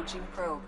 Launching probe.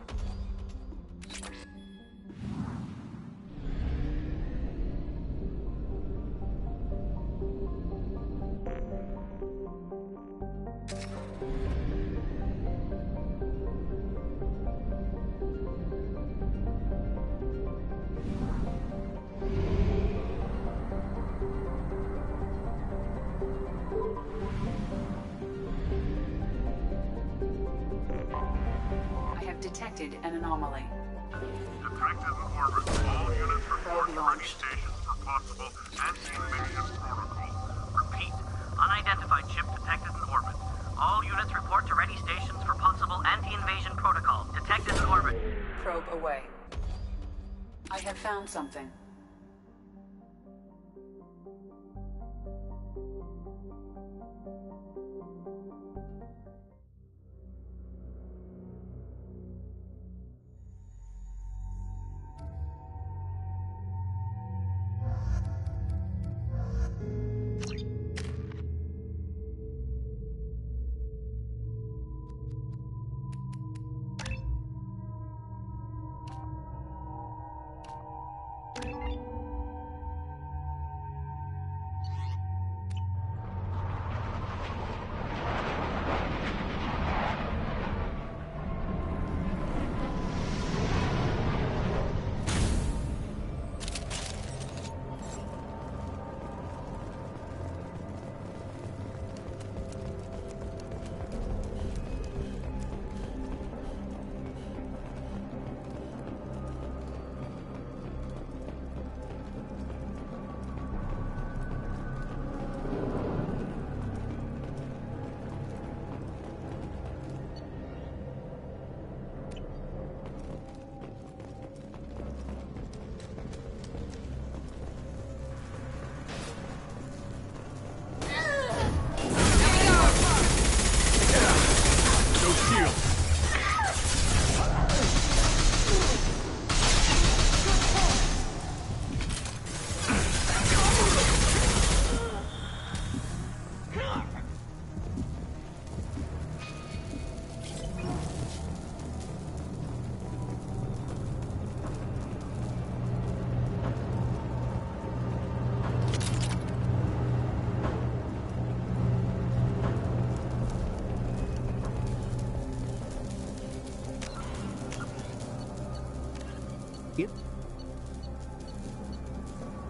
Detected an anomaly. Detected an orbit. All units report to ready launched. stations for possible anti-invasion protocol. Repeat. Unidentified ship detected in orbit. All units report to ready stations for possible anti-invasion protocol. Detected in orbit. Probe away. I have found something.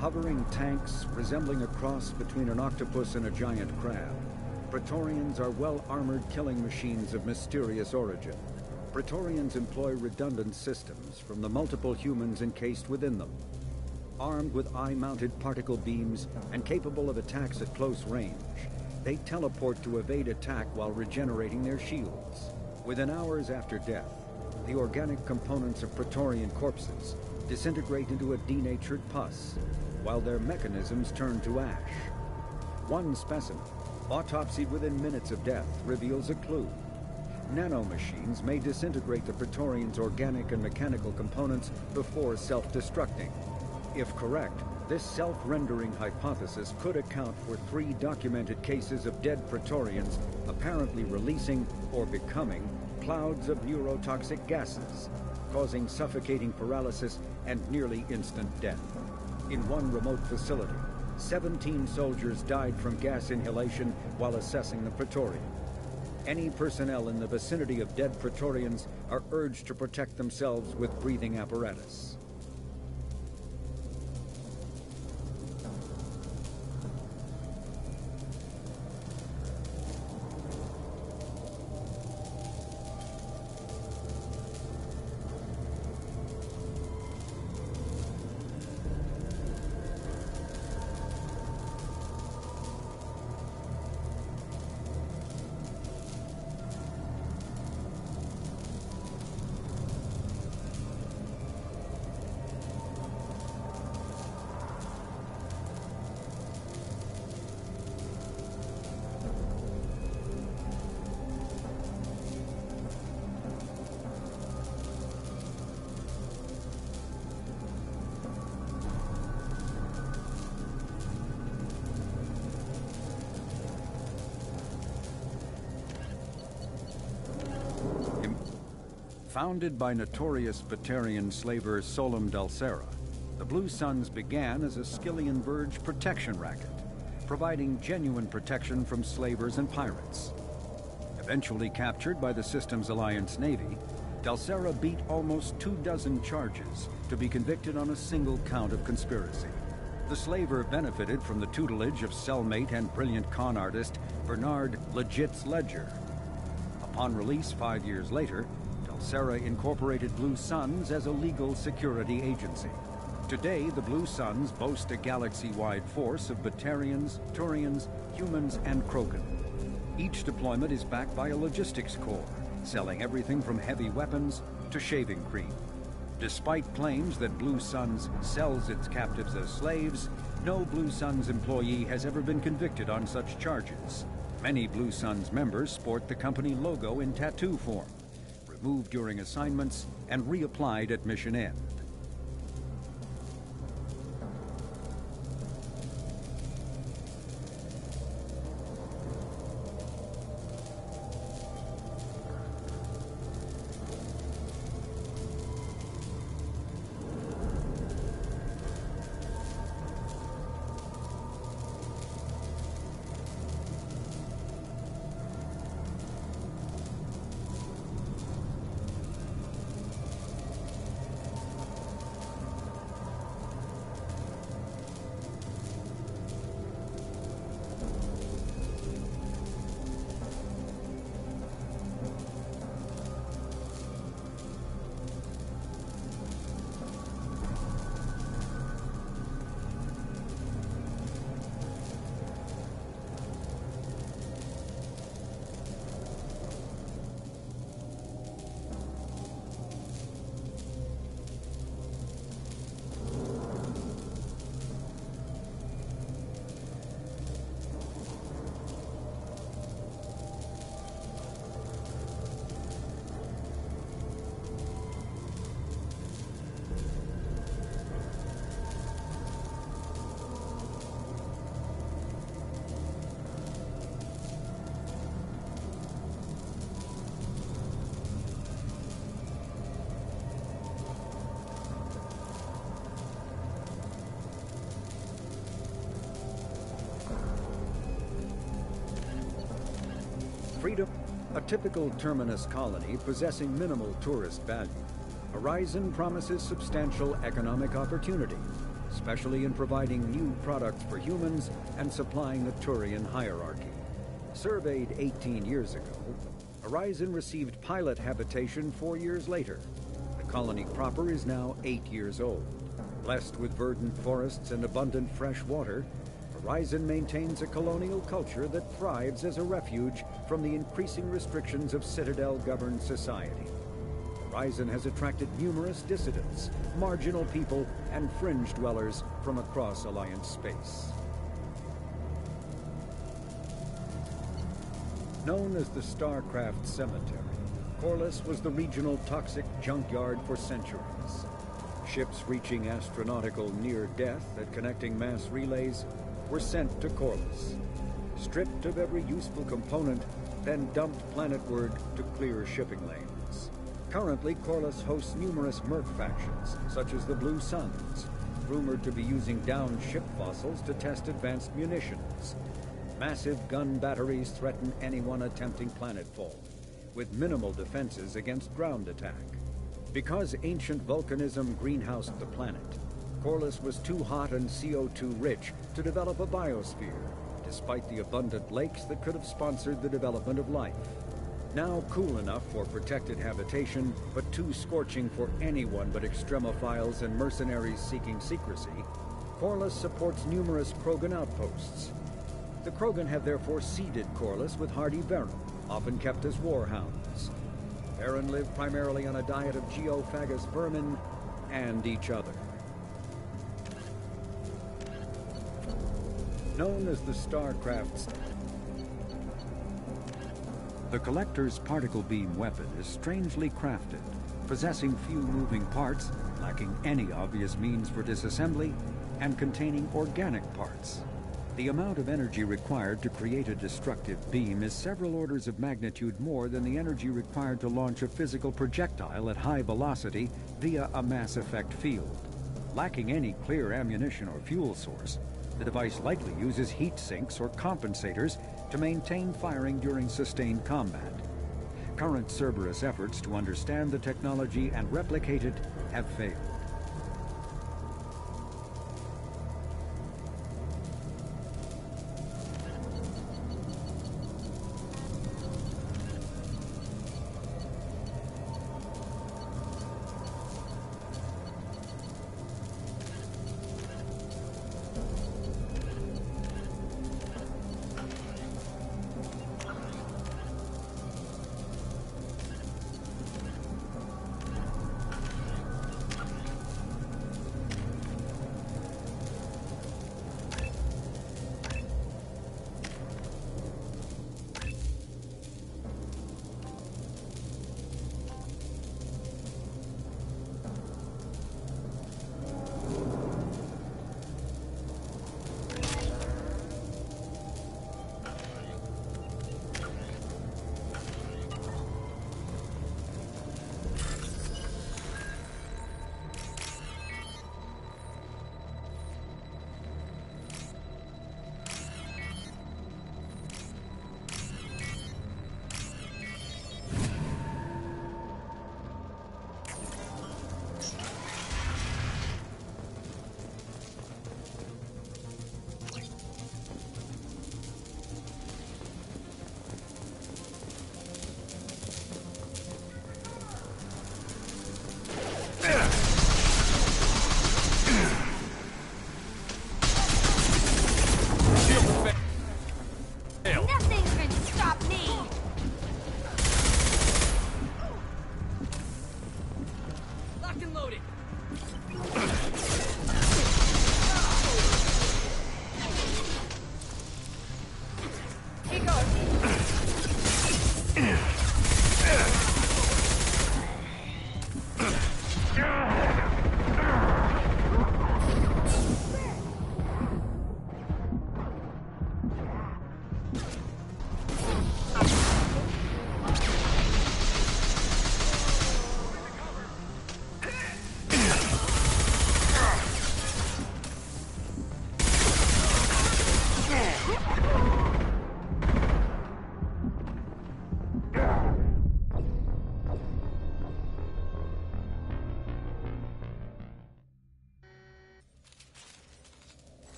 Hovering tanks resembling a cross between an octopus and a giant crab, Praetorians are well-armored killing machines of mysterious origin. Praetorians employ redundant systems from the multiple humans encased within them. Armed with eye-mounted particle beams and capable of attacks at close range, they teleport to evade attack while regenerating their shields. Within hours after death, the organic components of Praetorian corpses disintegrate into a denatured pus, while their mechanisms turn to ash. One specimen, autopsied within minutes of death, reveals a clue. Nanomachines may disintegrate the Praetorians' organic and mechanical components before self-destructing. If correct, this self-rendering hypothesis could account for 3 documented cases of dead Praetorians apparently releasing or becoming clouds of neurotoxic gases, causing suffocating paralysis and nearly instant death. In one remote facility, 17 soldiers died from gas inhalation while assessing the Praetorian. Any personnel in the vicinity of dead Praetorians are urged to protect themselves with breathing apparatus. Founded by notorious Batarian slaver Solum Dulcera, the Blue Suns began as a Skillian Verge protection racket, providing genuine protection from slavers and pirates. Eventually captured by the Systems Alliance Navy, Dulcera beat almost 24 charges to be convicted on a single count of conspiracy. The slaver benefited from the tutelage of cellmate and brilliant con artist Bernard Legitz Ledger. Upon release 5 years later, Dulcera incorporated Blue Suns as a legal security agency. Today, the Blue Suns boast a galaxy-wide force of Batarians, Turians, humans, and Krogan. Each deployment is backed by a logistics corps, selling everything from heavy weapons to shaving cream. Despite claims that Blue Suns sells its captives as slaves, no Blue Suns employee has ever been convicted on such charges. Many Blue Suns members sport the company logo in tattoo form, removed during assignments and reapplied at mission end. Freedom, a typical terminus colony possessing minimal tourist value, Horizon promises substantial economic opportunity, especially in providing new products for humans and supplying the Turian hierarchy. Surveyed 18 years ago, Horizon received pilot habitation 4 years later. The colony proper is now 8 years old. Blessed with verdant forests and abundant fresh water, Horizon maintains a colonial culture that thrives as a refuge from the increasing restrictions of Citadel-governed society. Horizon has attracted numerous dissidents, marginal people, and fringe dwellers from across Alliance space. Known as the Starcraft Cemetery, Corliss was the regional toxic junkyard for centuries. Ships reaching astronautical near-death at connecting mass relays were sent to Corliss, stripped of every useful component, then dumped planetward to clear shipping lanes. Currently, Corliss hosts numerous merc factions, such as the Blue Suns, rumored to be using downed ship fossils to test advanced munitions. Massive gun batteries threaten anyone attempting planetfall, with minimal defenses against ground attack. Because ancient volcanism greenhoused the planet, Corliss was too hot and CO2 rich to develop a biosphere, despite the abundant lakes that could have sponsored the development of life. Now cool enough for protected habitation, but too scorching for anyone but extremophiles and mercenaries seeking secrecy, Corliss supports numerous Krogan outposts. The Krogan have therefore seeded Corliss with hardy Varen, often kept as warhounds. Varen live primarily on a diet of geophagous vermin and each other. Known as the Starcraft, the Collector's particle beam weapon is strangely crafted, possessing few moving parts, lacking any obvious means for disassembly, and containing organic parts. The amount of energy required to create a destructive beam is several orders of magnitude more than the energy required to launch a physical projectile at high velocity via a mass effect field. Lacking any clear ammunition or fuel source, the device likely uses heat sinks or compensators to maintain firing during sustained combat. Current Cerberus efforts to understand the technology and replicate it have failed.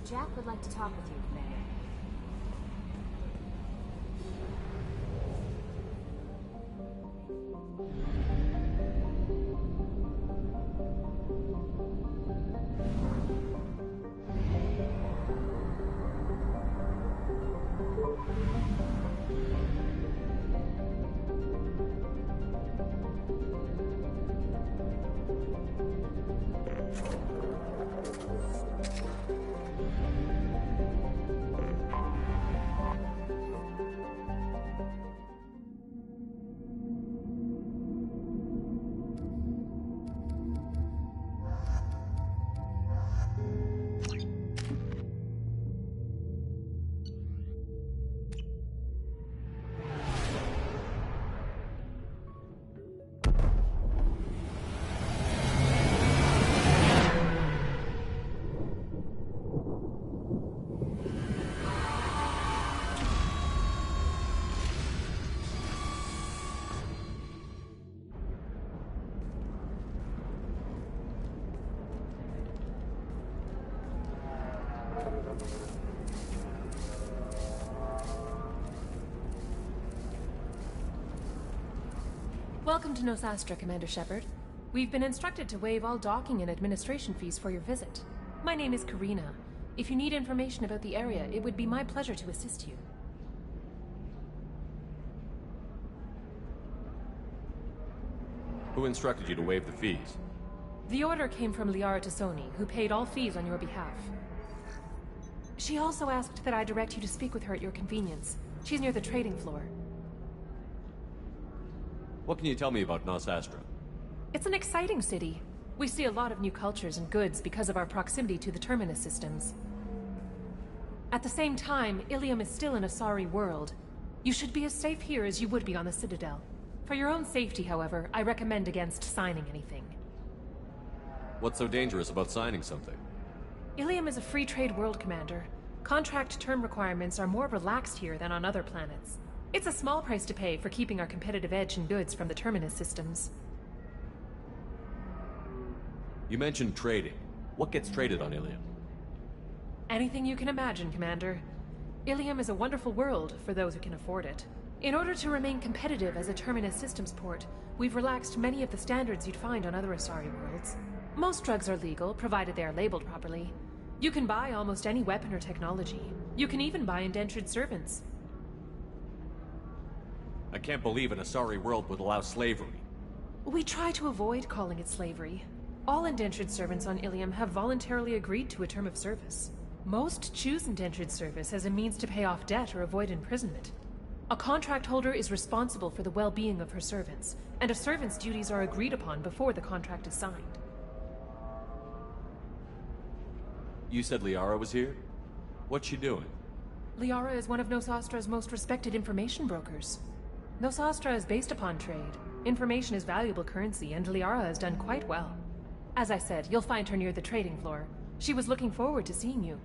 Jack would like to talk with you, Commander. Welcome to Nosastra, Commander Shepard. We've been instructed to waive all docking and administration fees for your visit. My name is Karina. If you need information about the area, it would be my pleasure to assist you. Who instructed you to waive the fees? The order came from Liara Tassoni, who paid all fees on your behalf. She also asked that I direct you to speak with her at your convenience. She's near the trading floor. What can you tell me about Nosastra? It's an exciting city. We see a lot of new cultures and goods because of our proximity to the Terminus systems. At the same time, Ilium is still an Asari world. You should be as safe here as you would be on the Citadel. For your own safety, however, I recommend against signing anything. What's so dangerous about signing something? Ilium is a free trade world, Commander. Contract term requirements are more relaxed here than on other planets. It's a small price to pay for keeping our competitive edge in goods from the Terminus systems. You mentioned trading. What gets traded on Ilium? Anything you can imagine, Commander. Ilium is a wonderful world for those who can afford it. In order to remain competitive as a Terminus systems port, we've relaxed many of the standards you'd find on other Asari worlds. Most drugs are legal, provided they are labeled properly. You can buy almost any weapon or technology. You can even buy indentured servants. I can't believe an Asari world would allow slavery. We try to avoid calling it slavery. All indentured servants on Ilium have voluntarily agreed to a term of service. Most choose indentured service as a means to pay off debt or avoid imprisonment. A contract holder is responsible for the well-being of her servants, and a servant's duties are agreed upon before the contract is signed. You said Liara was here? What's she doing? Liara is one of Nosastra's most respected information brokers. Nosastra is based upon trade. Information is valuable currency, and Liara has done quite well. As I said, you'll find her near the trading floor. She was looking forward to seeing you.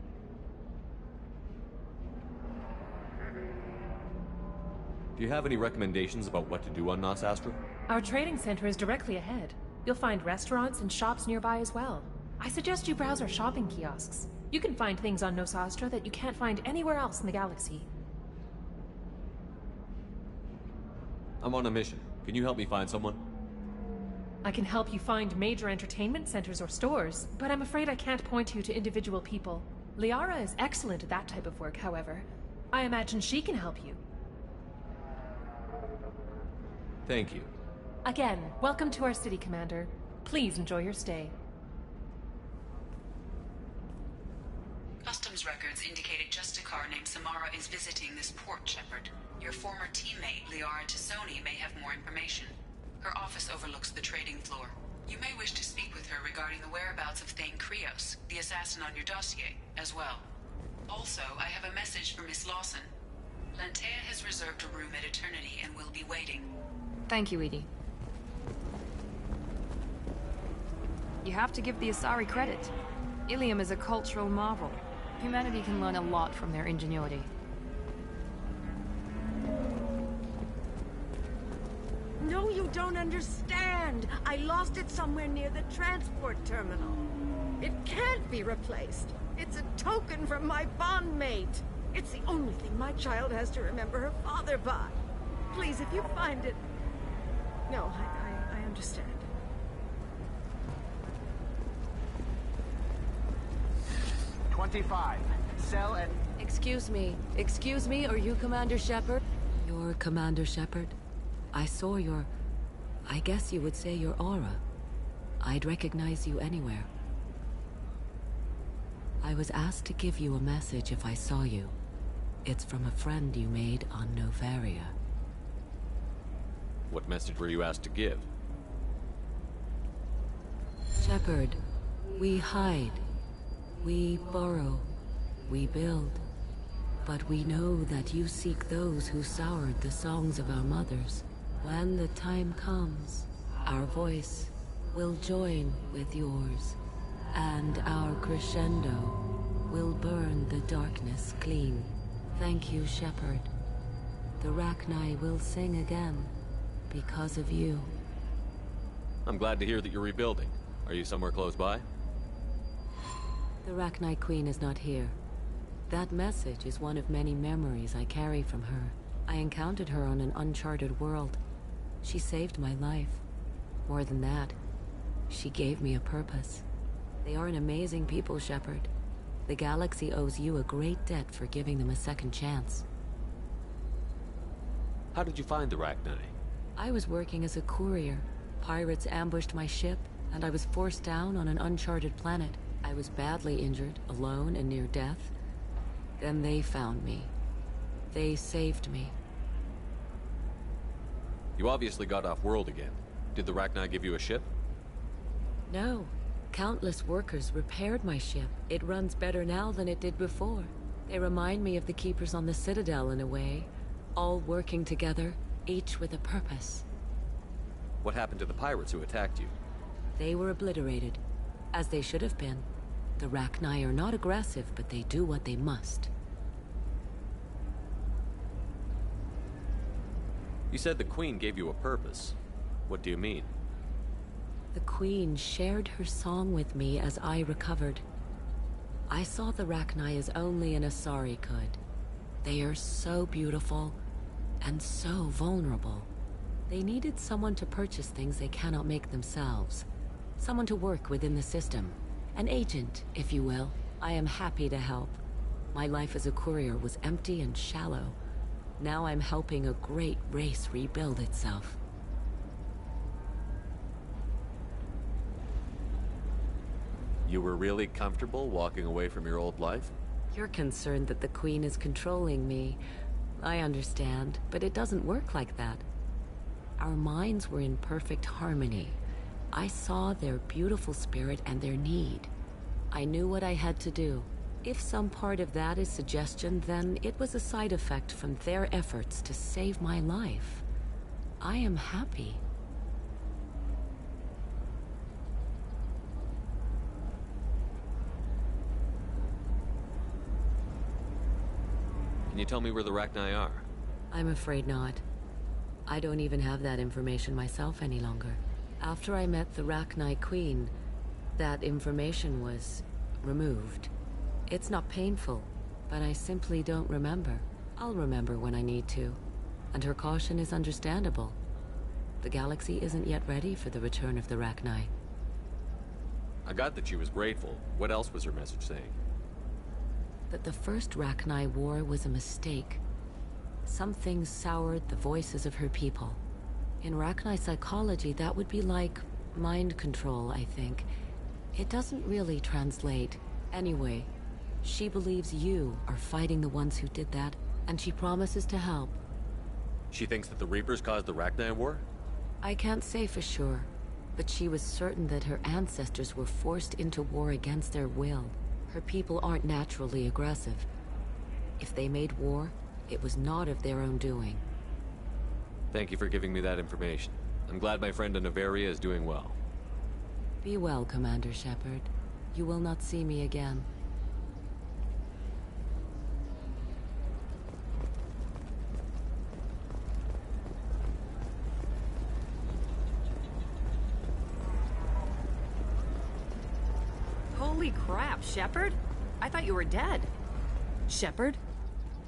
Do you have any recommendations about what to do on Nosastra? Our trading center is directly ahead. You'll find restaurants and shops nearby as well. I suggest you browse our shopping kiosks. You can find things on Nosastra that you can't find anywhere else in the galaxy. I'm on a mission. Can you help me find someone? I can help you find major entertainment centers or stores, but I'm afraid I can't point you to individual people. Liara is excellent at that type of work, however. I imagine she can help you. Thank you. Again, welcome to our city, Commander. Please enjoy your stay. Customs records indicated just a car named Samara is visiting this port, Shepard. Your former teammate, Liara Tassoni, may have more information. Her office overlooks the trading floor. You may wish to speak with her regarding the whereabouts of Thane Krios, the assassin on your dossier, as well. Also, I have a message for Miss Lawson. Lantea has reserved a room at Eternity and will be waiting. Thank you, Edie. You have to give the Asari credit. Ilium is a cultural marvel. Humanity can learn a lot from their ingenuity. No, you don't understand. I lost it somewhere near the transport terminal. It can't be replaced. It's a token from my bondmate. It's the only thing my child has to remember her father by. Please, if you find it... No, I understand. Cell at... Excuse me, are you Commander Shepard? You're Commander Shepard? I saw your... I guess you would say your aura. I'd recognize you anywhere. I was asked to give you a message if I saw you. It's from a friend you made on Novaria. What message were you asked to give? Shepard, we hide. We burrow. We build. But we know that you seek those who soured the songs of our mothers. When the time comes, our voice will join with yours, and our crescendo will burn the darkness clean. Thank you, Shepard. The Rachni will sing again, because of you. I'm glad to hear that you're rebuilding. Are you somewhere close by? The Rachni Queen is not here. That message is one of many memories I carry from her. I encountered her on an uncharted world. She saved my life. More than that, she gave me a purpose. They are an amazing people, Shepard. The galaxy owes you a great debt for giving them a second chance. How did you find the Rachni? I was working as a courier. Pirates ambushed my ship, and I was forced down on an uncharted planet. I was badly injured, alone and near death. Then they found me. They saved me. You obviously got off world again. Did the Rachni give you a ship? No. Countless workers repaired my ship. It runs better now than it did before. They remind me of the Keepers on the Citadel in a way. All working together, each with a purpose. What happened to the pirates who attacked you? They were obliterated, as they should have been. The Rachni are not aggressive, but they do what they must. You said the Queen gave you a purpose. What do you mean? The Queen shared her song with me as I recovered. I saw the Rachni as only an Asari could. They are so beautiful, and so vulnerable. They needed someone to purchase things they cannot make themselves. Someone to work within the system. An agent, if you will. I am happy to help. My life as a courier was empty and shallow. Now I'm helping a great race rebuild itself. You were really comfortable walking away from your old life? You're concerned that the Queen is controlling me. I understand, but it doesn't work like that. Our minds were in perfect harmony. I saw their beautiful spirit and their need. I knew what I had to do. If some part of that is suggestion, then it was a side effect from their efforts to save my life. I am happy. Can you tell me where the Rachni are? I'm afraid not. I don't even have that information myself any longer. After I met the Rachni Queen, that information was removed. It's not painful, but I simply don't remember. I'll remember when I need to, and her caution is understandable. The galaxy isn't yet ready for the return of the Rachni. I got that she was grateful. What else was her message saying? That the first Rachni war was a mistake. Something soured the voices of her people. In Rachni psychology, that would be like mind control, I think. It doesn't really translate. Anyway, she believes you are fighting the ones who did that, and she promises to help. She thinks that the Reapers caused the Rachni war? I can't say for sure, but she was certain that her ancestors were forced into war against their will. Her people aren't naturally aggressive. If they made war, it was not of their own doing. Thank you for giving me that information. I'm glad my friend in Novaria is doing well. Be well, Commander Shepard. You will not see me again. Holy crap, Shepard! I thought you were dead. Shepard?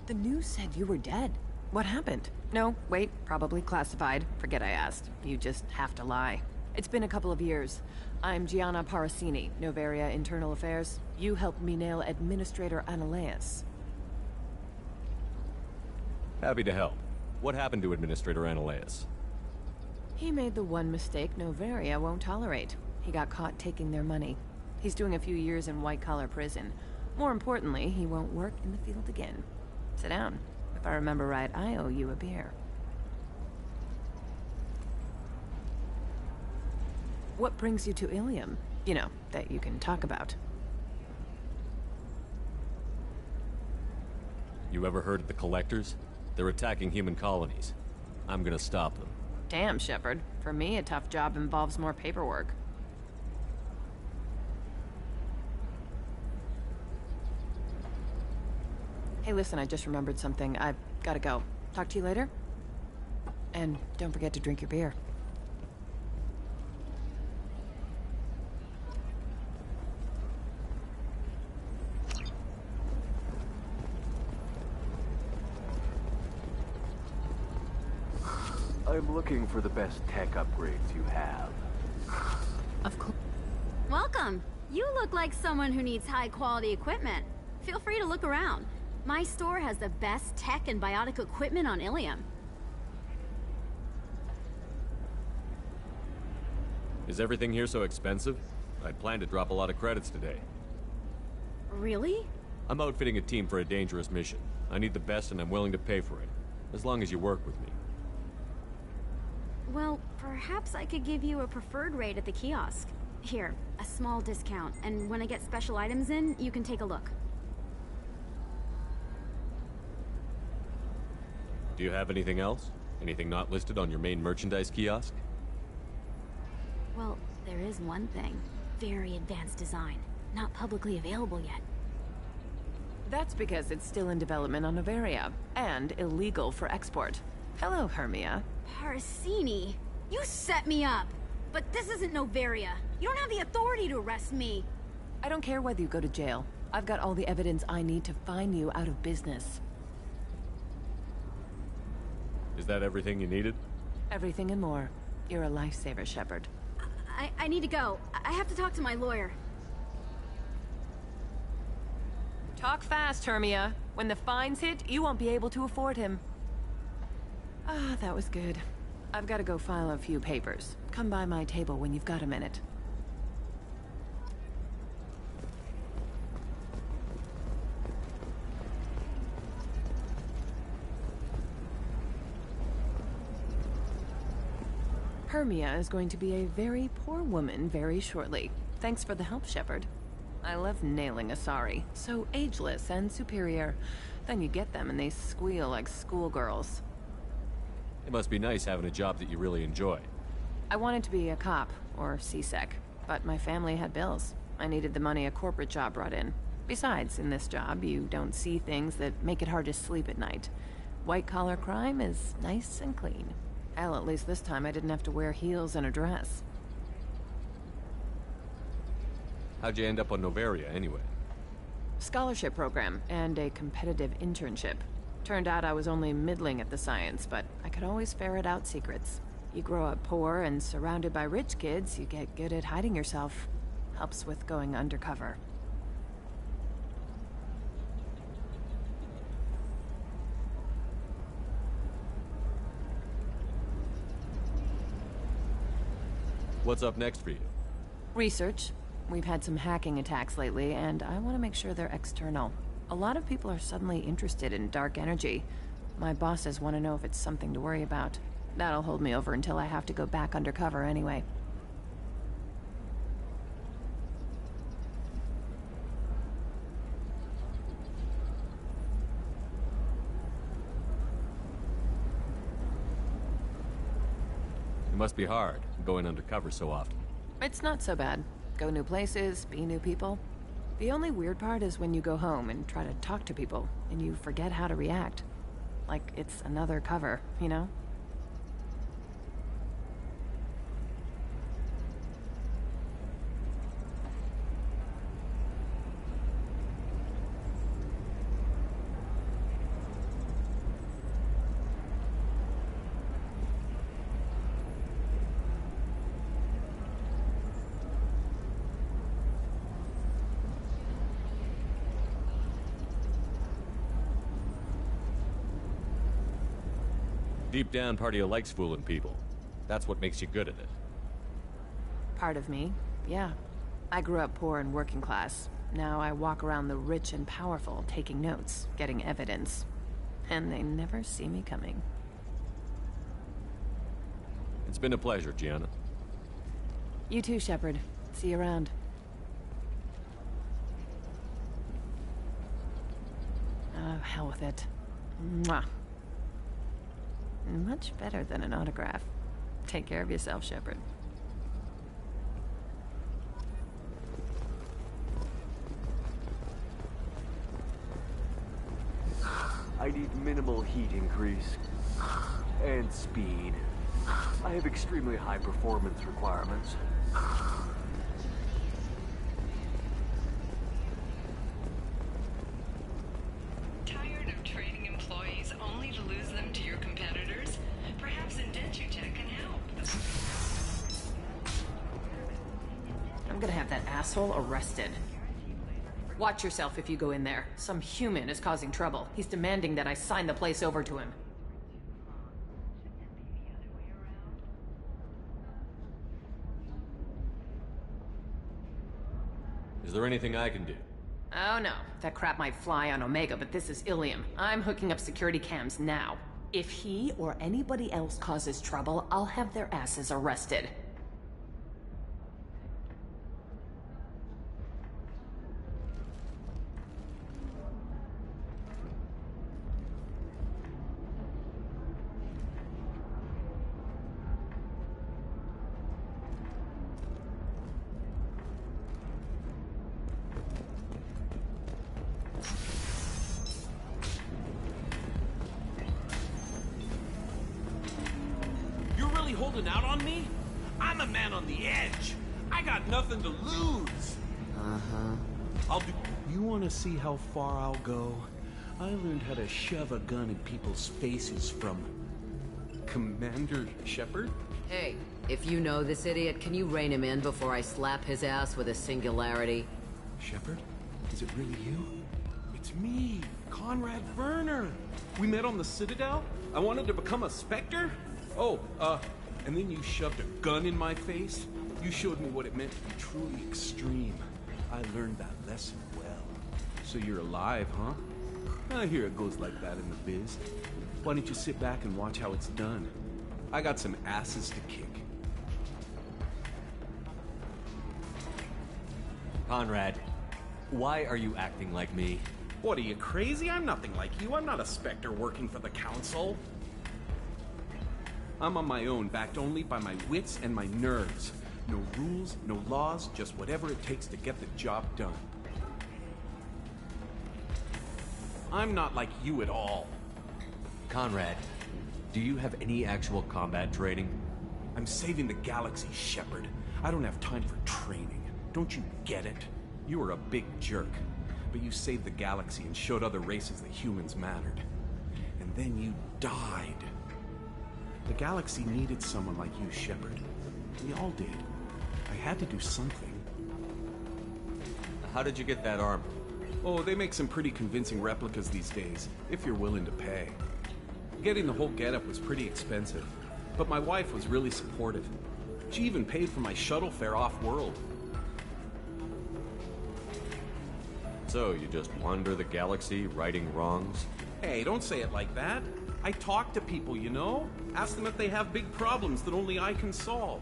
The news said you were dead. What happened? No, wait, probably classified. Forget I asked. You just have to lie. It's been a couple of years. I'm Gianna Parasini, Noveria Internal Affairs. You helped me nail Administrator Analeas. Happy to help. What happened to Administrator Analeas? He made the one mistake Noveria won't tolerate. He got caught taking their money. He's doing a few years in white-collar prison. More importantly, he won't work in the field again. Sit down. If I remember right, I owe you a beer. What brings you to Ilium? You know, that you can talk about. You ever heard of the Collectors? They're attacking human colonies. I'm gonna stop them. Damn, Shepard. For me, a tough job involves more paperwork. Hey, listen, I just remembered something. I've gotta go. Talk to you later? And don't forget to drink your beer. I'm looking for the best tech upgrades you have. Of course. Welcome. You look like someone who needs high-quality equipment. Feel free to look around. My store has the best tech and biotic equipment on Ilium. Is everything here so expensive? I'd planned to drop a lot of credits today. Really? I'm outfitting a team for a dangerous mission. I need the best and I'm willing to pay for it. As long as you work with me. Well, perhaps I could give you a preferred rate at the kiosk. Here, a small discount, and when I get special items in, you can take a look. Do you have anything else? Anything not listed on your main merchandise kiosk? Well, there is one thing. Very advanced design. Not publicly available yet. That's because it's still in development on Noveria, and illegal for export. Hello, Hermia. Parasini, you set me up! But this isn't Noveria. You don't have the authority to arrest me. I don't care whether you go to jail. I've got all the evidence I need to fine you out of business. Is that everything you needed? Everything and more. You're a lifesaver, Shepard. I need to go. I have to talk to my lawyer. Talk fast, Hermia. When the fines hit, you won't be able to afford him. Ah, that was good. I've got to go file a few papers. Come by my table when you've got a minute. Hermia is going to be a very poor woman very shortly. Thanks for the help, Shepard. I love nailing Asari. So ageless and superior. Then you get them and they squeal like schoolgirls. It must be nice having a job that you really enjoy. I wanted to be a cop, or CSEC, but my family had bills. I needed the money a corporate job brought in. Besides, in this job, you don't see things that make it hard to sleep at night. White-collar crime is nice and clean. Hell, at least this time I didn't have to wear heels and a dress. How'd you end up on Noveria, anyway? Scholarship program, and a competitive internship. Turned out I was only middling at the science, but I could always ferret out secrets. You grow up poor and surrounded by rich kids, you get good at hiding yourself. Helps with going undercover. What's up next for you? Research. We've had some hacking attacks lately, and I want to make sure they're external. A lot of people are suddenly interested in dark energy. My bosses want to know if it's something to worry about. That'll hold me over until I have to go back undercover anyway. It must be hard, going undercover so often. It's not so bad. Go new places, be new people. The only weird part is when you go home and try to talk to people, and you forget how to react. Like it's another cover, you know? Deep down, part of you likes fooling people. That's what makes you good at it. Part of me, yeah. I grew up poor and working class. Now I walk around the rich and powerful, taking notes, getting evidence. And they never see me coming. It's been a pleasure, Gianna. You too, Shepard. See you around. Oh, hell with it. Mwah. Much better than an autograph. Take care of yourself, Shepard. I need minimal heat increase. And speed. I have extremely high performance requirements. Tired of training employees only to lose them to your competitors? Perhaps Indentutech can help. I'm gonna have that asshole arrested. Watch yourself if you go in there. Some human is causing trouble. He's demanding that I sign the place over to him. Is there anything I can do? Oh no, that crap might fly on Omega, but this is Ilium. I'm hooking up security cams now. If he or anybody else causes trouble, I'll have their asses arrested. Holding out on me? I'm a man on the edge. I got nothing to lose. I'll do... You want to see how far I'll go? I learned how to shove a gun in people's faces from... Commander Shepard? Hey, if you know this idiot, can you rein him in before I slap his ass with a singularity? Shepard? Is it really you? It's me, Conrad Werner. We met on the Citadel? I wanted to become a Spectre? Oh, and then you shoved a gun in my face? You showed me what it meant to be truly extreme. I learned that lesson well. So you're alive, huh? I hear it goes like that in the biz. Why don't you sit back and watch how it's done? I got some asses to kick. Conrad, why are you acting like me? What, are you crazy? I'm nothing like you. I'm not a Spectre working for the Council. I'm on my own, backed only by my wits and my nerves. No rules, no laws, just whatever it takes to get the job done. I'm not like you at all. Conrad, do you have any actual combat training? I'm saving the galaxy, Shepard. I don't have time for training. Don't you get it? You were a big jerk, but you saved the galaxy and showed other races that humans mattered. And then you died. The galaxy needed someone like you, Shepard. We all did. I had to do something. How did you get that armor? Oh, they make some pretty convincing replicas these days, if you're willing to pay. Getting the whole getup was pretty expensive, but my wife was really supportive. She even paid for my shuttle fare off-world. So, you just wander the galaxy, righting wrongs? Hey, don't say it like that. I talk to people, you know? Ask them if they have big problems that only I can solve.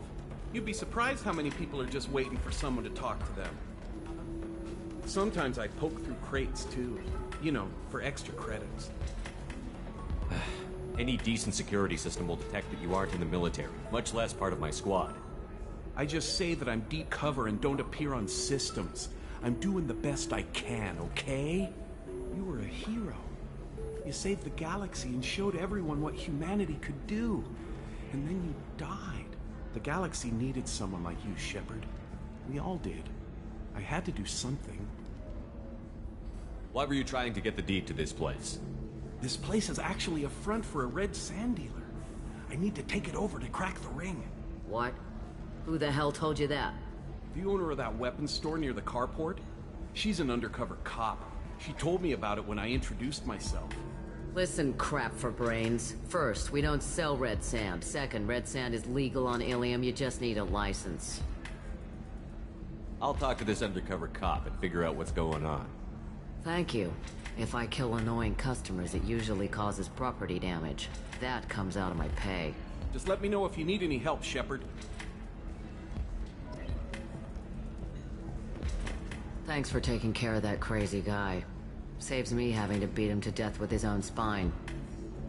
You'd be surprised how many people are just waiting for someone to talk to them. Sometimes I poke through crates, too. You know, for extra credits. Any decent security system will detect that you aren't in the military, much less part of my squad. I just say that I'm deep cover and don't appear on systems. I'm doing the best I can, okay? You were a hero. You saved the galaxy and showed everyone what humanity could do. And then you died. The galaxy needed someone like you, Shepard. We all did. I had to do something. Why were you trying to get the deed to this place? This place is actually a front for a red sand dealer. I need to take it over to crack the ring. What? Who the hell told you that? The owner of that weapons store near the carport. She's an undercover cop. She told me about it when I introduced myself. Listen, crap for brains. First, we don't sell red sand. Second, red sand is legal on Ilium, you just need a license. I'll talk to this undercover cop and figure out what's going on. Thank you. If I kill annoying customers, it usually causes property damage. That comes out of my pay. Just let me know if you need any help, Shepard. Thanks for taking care of that crazy guy. Saves me having to beat him to death with his own spine.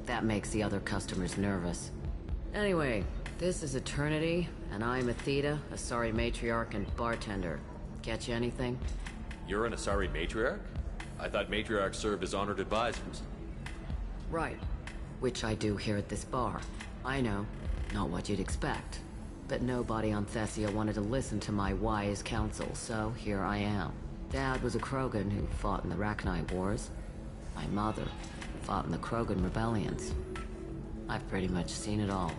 That makes the other customers nervous. Anyway, this is Eternity, and I'm Athena, Asari matriarch and bartender. Get you anything? You're an Asari matriarch? I thought matriarchs served as honored advisors. Right. Which I do here at this bar. I know, not what you'd expect. But nobody on Thessia wanted to listen to my wise counsel, so here I am. Dad was a Krogan who fought in the Rachni Wars. My mother fought in the Krogan rebellions. I've pretty much seen it all.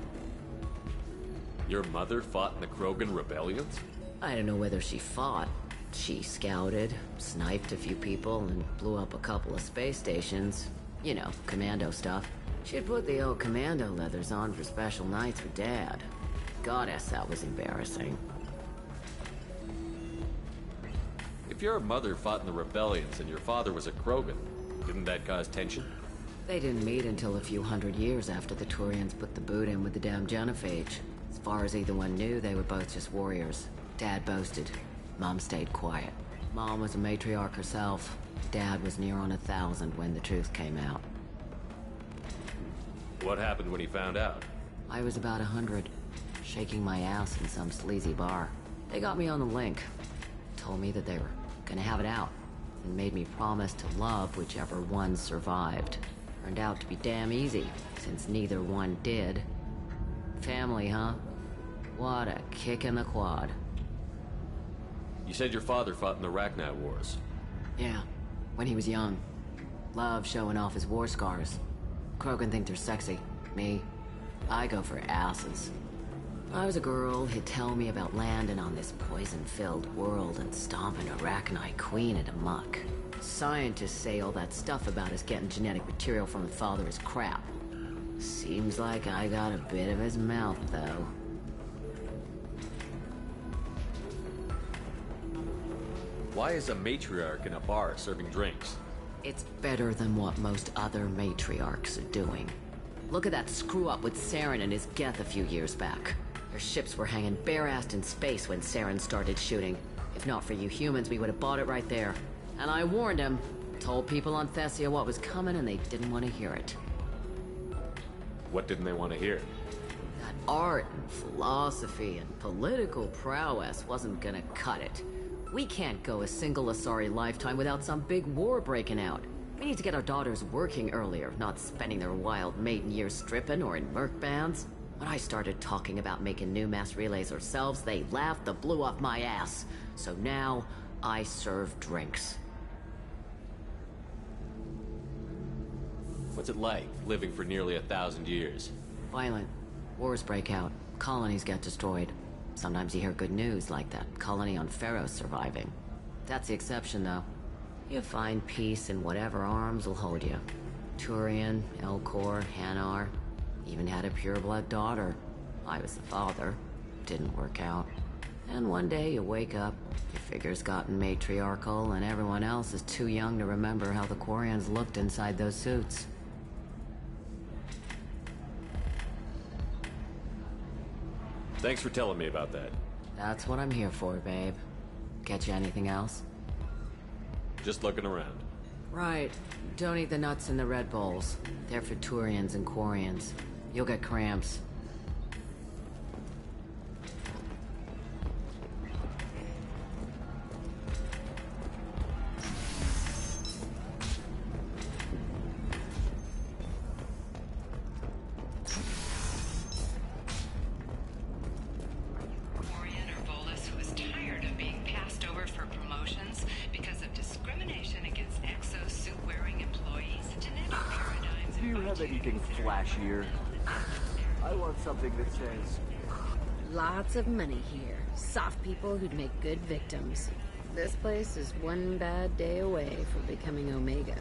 Your mother fought in the Krogan rebellions? I don't know whether she fought. She scouted, sniped a few people, and blew up a couple of space stations. You know, commando stuff. She'd put the old commando leathers on for special nights with Dad. Goddess, that was embarrassing. If your mother fought in the rebellions and your father was a Krogan, didn't that cause tension? They didn't meet until a few hundred years after the Turians put the boot in with the damn Genophage. As far as either one knew, they were both just warriors. Dad boasted. Mom stayed quiet. Mom was a matriarch herself. Dad was near on 1,000 when the truth came out. What happened when he found out? I was about 100, shaking my ass in some sleazy bar. They got me on the link. Told me that they were gonna have it out, and made me promise to love whichever one survived. Turned out to be damn easy, since neither one did. Family, huh? What a kick in the quad. You said your father fought in the Rachni Wars. Yeah, when he was young. Loved showing off his war scars. Krogan think they're sexy. Me, I go for asses. When I was a girl, he'd tell me about landing on this poison-filled world and stomping a Rachni queen at a muck. Scientists say all that stuff about us getting genetic material from the father is crap. Seems like I got a bit of his mouth, though. Why is a matriarch in a bar serving drinks? It's better than what most other matriarchs are doing. Look at that screw-up with Saren and his Geth a few years back. Their ships were hanging bare-assed in space when Saren started shooting. If not for you humans, we would have bought it right there. And I warned him. Told people on Thessia what was coming and they didn't want to hear it. What didn't they want to hear? That art and philosophy and political prowess wasn't gonna cut it. We can't go a single Asari lifetime without some big war breaking out. We need to get our daughters working earlier, not spending their wild maiden years stripping or in merc bands. When I started talking about making new mass relays ourselves, they laughed the blue off my ass. So now, I serve drinks. What's it like, living for nearly 1,000 years? Violent. Wars break out. Colonies get destroyed. Sometimes you hear good news, like that colony on Pharaoh surviving. That's the exception, though. You find peace in whatever arms will hold you. Turian, Elcor, Hanar. Even had a pureblood daughter. I was the father. Didn't work out. And one day you wake up, your figure's gotten matriarchal, and everyone else is too young to remember how the Quarians looked inside those suits. Thanks for telling me about that. That's what I'm here for, babe. Get you anything else? Just looking around. Right. Don't eat the nuts in the Red Bowls. They're for Turians and Quarians. You'll get cramps. Anything flashier? I want something that says... Lots of money here. Soft people who'd make good victims. This place is one bad day away from becoming Omega.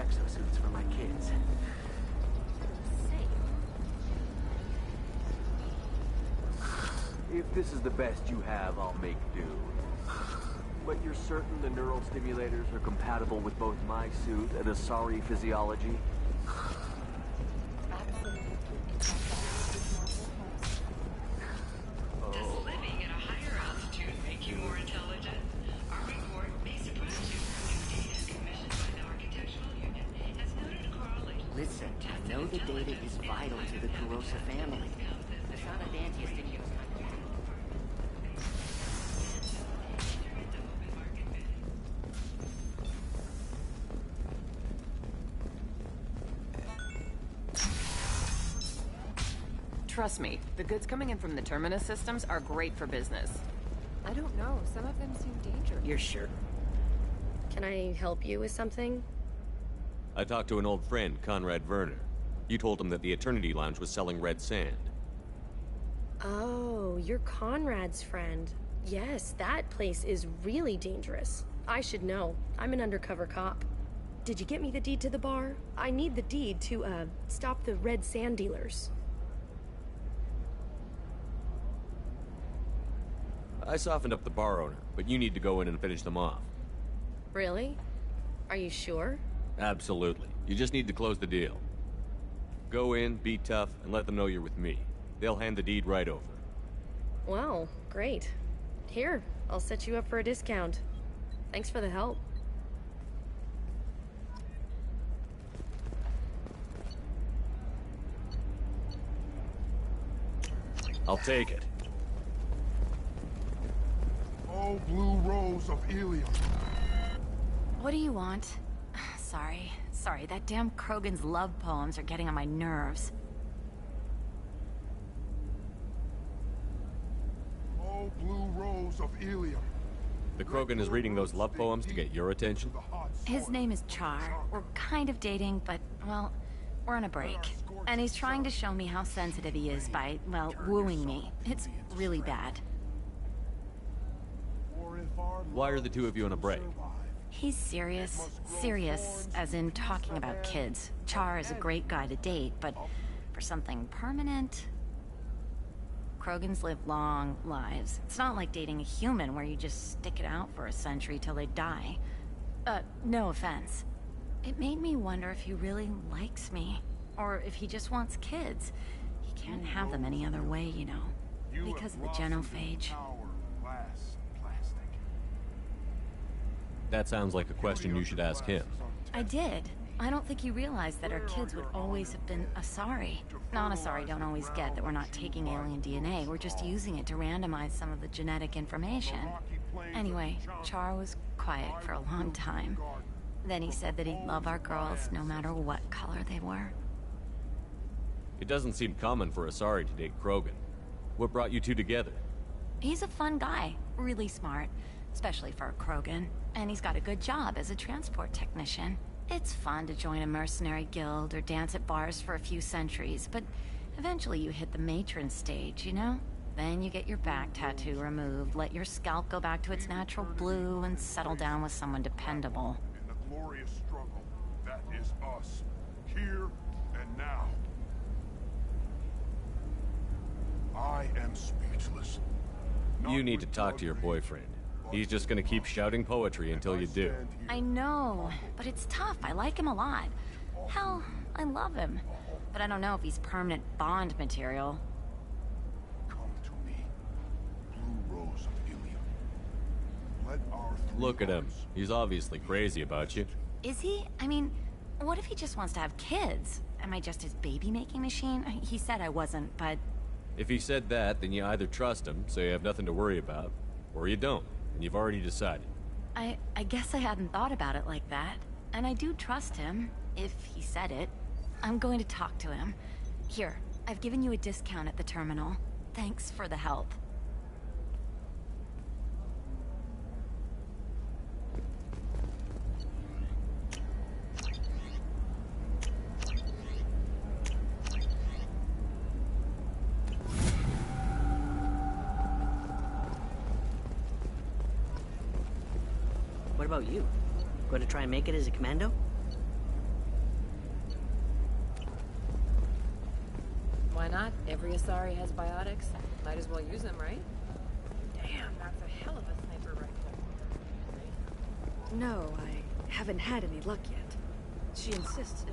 exosuits for my kids. If this is the best you have, I'll make do. But you're certain the neural stimulators are compatible with both my suit and Asari physiology? Does living at a higher altitude make you more intelligent? Our report may surprise you. New data commissioned by the Architectural Union has noted a correlation. Listen, I know the data is vital to the Kurosa family. The son of Dantius didn't use Trust me, the goods coming in from the Terminus systems are great for business. I don't know. Some of them seem dangerous. You're sure? Can I help you with something? I talked to an old friend, Conrad Werner. You told him that the Eternity Lounge was selling red sand. Oh, you're Conrad's friend. Yes, that place is really dangerous. I should know. I'm an undercover cop. Did you get me the deed to the bar? I need the deed to, stop the red sand dealers. I softened up the bar owner, but you need to go in and finish them off. Really? Are you sure? Absolutely. You just need to close the deal. Go in, be tough, and let them know you're with me. They'll hand the deed right over. Wow, great. Here, I'll set you up for a discount. Thanks for the help. I'll take it. Oh, blue rose of Ilium. What do you want? Sorry, that damn Krogan's love poems are getting on my nerves. Oh, blue rose of Ilium. The Krogan is reading those love poems to get your attention? His name is Char. We're kind of dating, but, well, we're on a break. And he's trying to show me how sensitive he is by, well, wooing me. It's really bad. Why are the two of you on a break? He's serious. Serious, as in talking about kids. Char is a great guy to date, but for something permanent... Krogans live long lives. It's not like dating a human where you just stick it out for a century till they die. No offense. It made me wonder if he really likes me. Or if he just wants kids. He can't have them any other way, you know. Because of the genophage. That sounds like a question you should ask him. I did. I don't think he realized that our kids would always have been Asari. Non-Asari don't always get that we're not taking alien DNA, we're just using it to randomize some of the genetic information. Anyway, Char was quiet for a long time. Then he said that he'd love our girls no matter what color they were. It doesn't seem common for Asari to date Krogan. What brought you two together? He's a fun guy, really smart, especially for a Krogan. And he's got a good job as a transport technician. It's fun to join a mercenary guild or dance at bars for a few centuries, but eventually you hit the matron stage, you know? Then you get your back tattoo removed, let your scalp go back to its natural blue, and settle down with someone dependable. In the glorious struggle, that is us. Here and now. I am speechless. You need to talk to your boyfriend. He's just gonna keep shouting poetry until you do. I know, but it's tough. I like him a lot. Hell, I love him. But I don't know if he's permanent Bond material. Come to me, blue rose of Ilium. Let our Look at him. He's obviously crazy about you. Is he? I mean, what if he just wants to have kids? Am I just his baby-making machine? He said I wasn't, but... If he said that, then you either trust him, so you have nothing to worry about, or you don't, and you've already decided. I guess I hadn't thought about it like that. And I do trust him, if he said it. I'm going to talk to him. Here, I've given you a discount at the terminal. Thanks for the help. What about you? Going to try and make it as a commando? Every Asari has biotics. Might as well use them, right? Damn, that's a hell of a sniper rifle. No, I haven't had any luck yet. She insists it